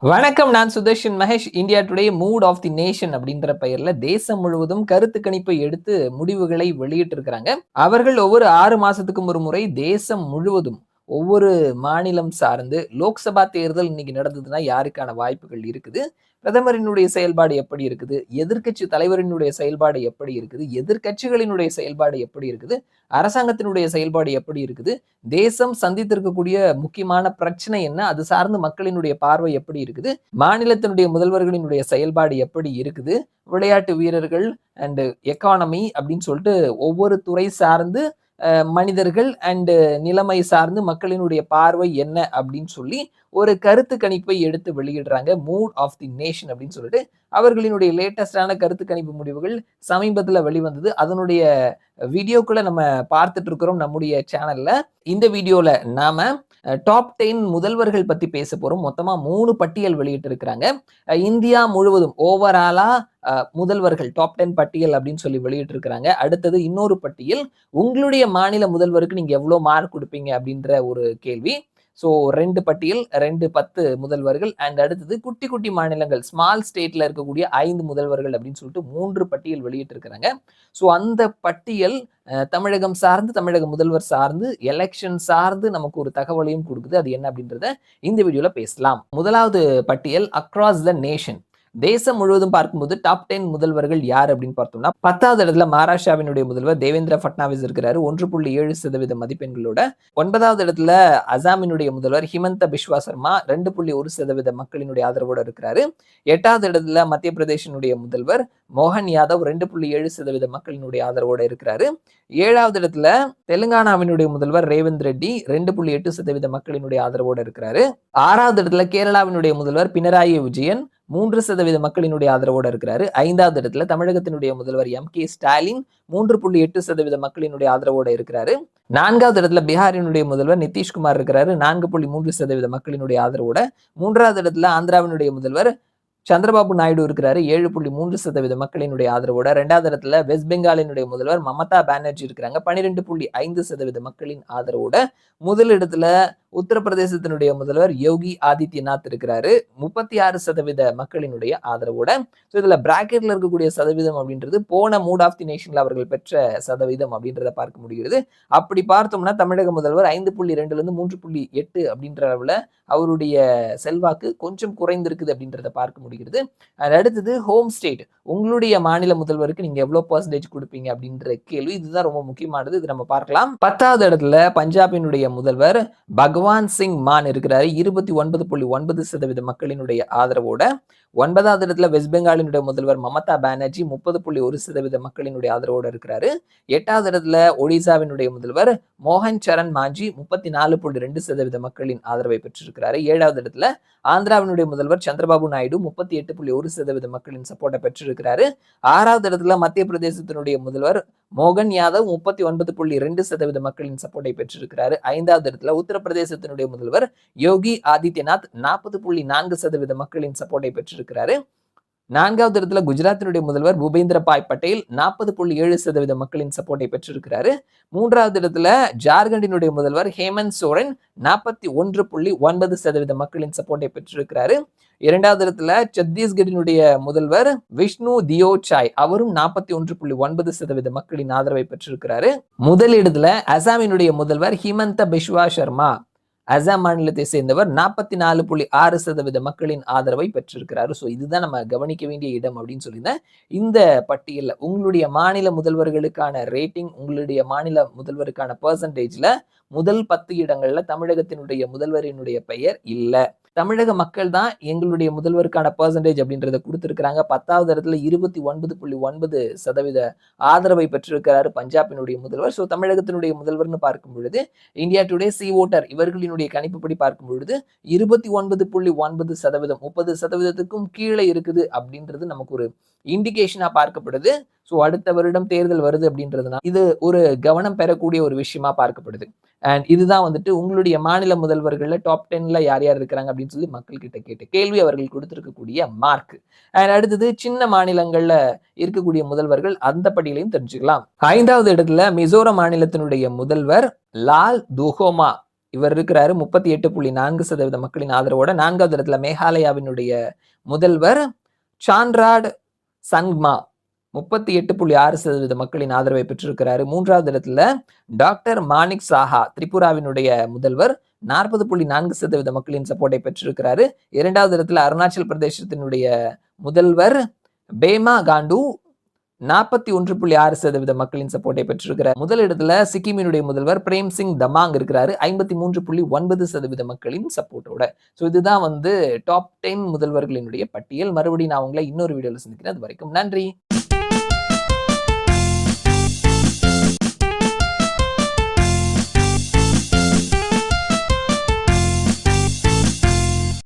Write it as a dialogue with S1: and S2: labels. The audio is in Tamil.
S1: வணக்கம், நான் Sudarshan Mahesh. India today mood of the nation அப்படின்ற பெயர்ல தேசம் முழுவதும் கருத்து கணிப்பை எடுத்து முடிவுகளை வெளியிட்டு இருக்கிறாங்க. அவர்கள் ஒவ்வொரு 6 மாசத்துக்கும் ஒரு முறை தேசம் முழுவதும் ஒவ்வொரு மாநிலம் சார்ந்து லோக்சபா தேர்தல் இன்னைக்கு நடந்ததுன்னா யாருக்கான வாய்ப்புகள் இருக்குது, பிரதமரினுடைய செயல்பாடு எப்படி இருக்குது, எதிர்க்கட்சி தலைவரினுடைய செயல்பாடு எப்படி இருக்குது, எதிர்க்கட்சிகளினுடைய செயல்பாடு எப்படி இருக்குது, அரசாங்கத்தினுடைய செயல்பாடு எப்படி இருக்குது, தேசம் சந்தித்திருக்கக்கூடிய முக்கியமான பிரச்சனை என்ன, அது சார்ந்து மக்களினுடைய பார்வை எப்படி இருக்குது, மாநிலத்தினுடைய முதல்வர்களினுடைய செயல்பாடு எப்படி இருக்குது, விளையாட்டு வீரர்கள் அண்ட் எக்கானமி அப்படின்னு சொல்லிட்டு ஒவ்வொரு துறை சார்ந்து மனிதர்கள் அண்ட் நிலைமை சார்ந்து மக்களினுடைய பார்வை என்ன அப்படின்னு சொல்லி ஒரு கருத்து கணிப்பை எடுத்து வெளியிடுறாங்க. மூட் ஆஃப் தி நேஷன் அப்படின்னு சொல்லிட்டு அவர்களினுடைய லேட்டஸ்டான கருத்து கணிப்பு முடிவுகள் சமீபத்தில் வெளிவந்தது. அதனுடைய வீடியோக்குள்ள நம்ம பார்த்துட்டு இருக்கிறோம் நம்முடைய சேனல்ல. இந்த வீடியோல நாம டாப் 10 முதல்வர்கள் பத்தி பேச போறோம். மொத்தமா 3 பட்டியல் வெளியிட்டு இருக்கிறாங்க. இந்தியா முழுவதும் ஓவராலா முதல்வர்கள் டாப் 10 பட்டியல் அப்படின்னு சொல்லி வெளியிட்டு இருக்கிறாங்க. அடுத்தது இன்னொரு பட்டியல், உங்களுடைய மாநில முதல்வருக்கு நீங்க எவ்வளவு மார்க் கொடுப்பீங்க அப்படின்ற ஒரு கேள்வி. ஸோ 2 பட்டியல், 2 10 முதல்வர்கள் அண்ட் அடுத்தது குட்டி குட்டி மாநிலங்கள் ஸ்மால் ஸ்டேட்ல இருக்கக்கூடிய 5 முதல்வர்கள் அப்படின்னு சொல்லிட்டு 3 பட்டியல் வெளியிட்டு இருக்கிறாங்க. ஸோ அந்த பட்டியல் தமிழகம் சார்ந்து, தமிழக முதல்வர் சார்ந்து, எலெக்ஷன் சார்ந்து நமக்கு ஒரு தகவலையும் கொடுக்குது. அது என்ன அப்படின்றத இந்த வீடியோல பேசலாம். முதலாவது பட்டியல் அக்ராஸ் த நேஷன். தேசம் முழுவதும் பார்க்கும்போது டாப் 10 முதல்வர்கள் யார் அப்படின்னு பார்த்தோம்னா 10வது இடத்துல மகாராஷ்டிராவினுடைய முதல்வர் தேவேந்திர பட்னாவிஸ் இருக்கிறாரு 1.7% மதிப்பெண்களோட. 9வது இடத்துல அசாமினுடைய முதல்வர் ஹிமந்த பிஸ்வா சர்மா 2.1% மக்களினுடைய ஆதரவோட இருக்கிறாரு. 8வது இடத்துல மத்திய பிரதேசனுடைய முதல்வர் மோகன் யாதவ் 2.7% மக்களினுடைய ஆதரவோட இருக்கிறாரு. 7வது இடத்துல தெலுங்கானாவினுடைய முதல்வர் ரேவந்த் ரெட்டி 2.8% மக்களினுடைய ஆதரவோட இருக்கிறாரு. 6வது இடத்துல கேரளாவினுடைய முதல்வர் பினராயி விஜயன் 3% மக்களினுடைய ஆதரவோட இருக்கிறாரு. 5வது இடத்துல தமிழகத்தினுடைய முதல்வர் எம்.கே. ஸ்டாலின் 3.8% மக்களினுடைய ஆதரவோட இருக்கிறாரு. 4வது இடத்துல பீகாரினுடைய முதல்வர் நிதிஷ்குமார் இருக்கிறாரு 4.3% மக்களினுடைய ஆதரவோட. 3வது இடத்துல ஆந்திராவினுடைய முதல்வர் சந்திரபாபு நாயுடு இருக்கிறாரு 7.3% மக்களினுடைய ஆதரவோட. 2வது இடத்துல வெஸ்ட் பெங்காலினுடைய முதல்வர் மமதா பானர்ஜி இருக்கிறாங்க 12.5% மக்களின் ஆதரவோட. முதல் இடத்துல உத்தரப்பிரதேசத்தினுடைய முதல்வர் யோகி ஆதித்யநாத் இருக்கிறாரு 36% மக்களினுடைய ஆதரவோட. ஸோ இதுல பிராக்கெட்ல இருக்கக்கூடிய சதவீதம் அப்படின்றது போன மூட் ஆஃப் தி நேஷன்ல அவர்கள் பெற்ற சதவீதம் அப்படின்றத பார்க்க முடிகிறது. அப்படி பார்த்தோம்னா தமிழக முதல்வர் 5.2 3.8 அப்படின்ற அளவுல அவருடைய செல்வாக்கு கொஞ்சம் குறைந்திருக்குது அப்படின்றத பார்க்க முடிகிறது. அடுத்தது ஹோம் ஸ்டேட், உங்களுடைய மாநில முதல்வருக்கு நீங்க எவ்வளவு பெர்சன்டேஜ் கொடுப்பீங்க அப்படின்ற கேள்வி. இதுதான் ரொம்ப முக்கியமானது, இது நம்ம பார்க்கலாம். 10வது இடத்துல பஞ்சாபினுடைய முதல்வர் பகவான் சிங் மான் இருக்கிறாரு 29.9% மக்களினுடைய ஆதரவோட. 9வது இடத்துல வெஸ்ட் பெங்காலினுடைய முதல்வர் மமதா பானர்ஜி 30.1% மக்களினுடைய ஆதரவோட இருக்கிறாரு. 8வது இடத்துல ஒடிசாவினுடைய முதல்வர் மோகன் சரண் மாஞ்சி 34.2% மக்களின் ஆதரவை பெற்றிருக்கிறாரு. 7வது இடத்துல ஆந்திராவினுடைய முதல்வர் சந்திரபாபு நாயுடு 38.1% மக்களின் சப்போர்ட்டை பெற்றிருக்கிறாரு. 6வது இடத்துல மத்திய பிரதேசத்தினுடைய முதல்வர் மோகன் யாதவ் 39.2% மக்களின் சப்போர்ட்டை பெற்றிருக்கிறாரு. 5வது இடத்துல உத்தரப்பிரதேசத்தினுடைய முதல்வர் யோகி ஆதித்யநாத் 40.4% மக்களின் சப்போர்ட்டை பெற்றிருக்கிறாரு. 4வது இடத்துல குஜராத்தினுடைய முதல்வர் பூபேந்திர பாய் பட்டேல் 40.7% மக்களின் சப்போர்ட்டை பெற்றிருக்கிறாரு. 3வது இடத்துல ஜார்க்கண்டினுடைய முதல்வர் ஹேமந்த் சோரன் 41.9% மக்களின் சப்போர்ட்டை பெற்றிருக்கிறாரு. 2வது இடத்துல சத்தீஸ்கடினுடைய முதல்வர் விஷ்ணு தியோ சாய் அவரும் 41.9% மக்களின் ஆதரவை பெற்றிருக்கிறாரு. முதல் இடத்துல அசாமினுடைய முதல்வர் ஹிமந்த பிஸ்வா சர்மா அசாம் மாநிலத்தை சேர்ந்தவர் 44.6% மக்களின் ஆதரவை பெற்றிருக்கிறாரு. ஸோ இதுதான் நம்ம கவனிக்க வேண்டிய இடம் அப்படின்னு சொல்லியிருந்தேன். இந்த பட்டியலில் உங்களுடைய மாநில முதல்வர்களுக்கான ரேட்டிங், உங்களுடைய மாநில முதல்வருக்கான பெர்சன்டேஜ்ல முதல் 10 இடங்கள்ல தமிழகத்தினுடைய முதல்வரினுடைய பெயர் இல்லை. தமிழக மக்கள் தான் எங்களுடைய முதல்வருக்கான பெர்சன்டேஜ் அப்படின்றத கொடுத்திருக்கிறாங்க. 10வது இடத்துல 29.9% ஆதரவை பெற்றிருக்கிறாரு பஞ்சாபினுடைய முதல்வர். ஸோ தமிழகத்தினுடைய முதல்வர்னு பார்க்கும் பொழுது இந்தியா டுடே சி ஓட்டர் இவர்களினுடைய கணிப்புப்படி பார்க்கும் பொழுது 29.9% 30%க்கும் கீழே இருக்குது அப்படின்றது நமக்கு ஒரு இண்டிகேஷனா பார்க்கப்படுது. ஸோ அடுத்த வருடம் தேர்தல் வருது அப்படின்றதுனால இது ஒரு கவனம் பெறக்கூடிய ஒரு விஷயமா பார்க்கப்படுது. அண்ட் இதுதான் வந்துட்டு உங்களுடைய மாநில முதல்வர்கள்ல டாப் 10ல யார் யார் இருக்கிறாங்க அப்படின்னு சொல்லி மக்கள் கிட்ட கேட்டு கேள்வி அவர்கள் கொடுத்திருக்கக்கூடிய மார்க். அண்ட் அடுத்தது சின்ன மாநிலங்கள்ல இருக்கக்கூடிய முதல்வர்கள் அந்த படியிலையும் தெரிஞ்சுக்கலாம். 5வது இடத்துல மிசோரம் மாநிலத்தினுடைய முதல்வர் லால் துஹோமா இவர் இருக்கிறாரு 38.4% மக்களின் ஆதரவோட. 4வது இடத்துல மேகாலயாவினுடைய முதல்வர் சான்ராட் சங்மா 38.6% மக்களின் ஆதரவை பெற்றிருக்கிறாரு. 3வது இடத்துல டாக்டர் மாணிக் சாஹா திரிபுராவினுடைய முதல்வர் 40.4% மக்களின் சப்போர்ட்டை பெற்றிருக்கிறாரு. 2வது இடத்துல அருணாச்சல் பிரதேசத்தினுடைய முதல்வர் பேமா காண்டு 41.6% மக்களின் சப்போர்ட்டை பெற்றிருக்கிறார். முதல் இடத்துல சிக்கிமினுடைய முதல்வர் பிரேம் சிங் தமாங் இருக்கிறாரு 53.9% மக்களின் சப்போர்ட்டோட. ஸோ இதுதான் வந்து டாப் 10 முதல்வர்களினுடைய பட்டியல். மறுபடியும் நான் உங்களை இன்னொரு வீடியோல சந்திக்கிறேன். அது வரைக்கும் நன்றி.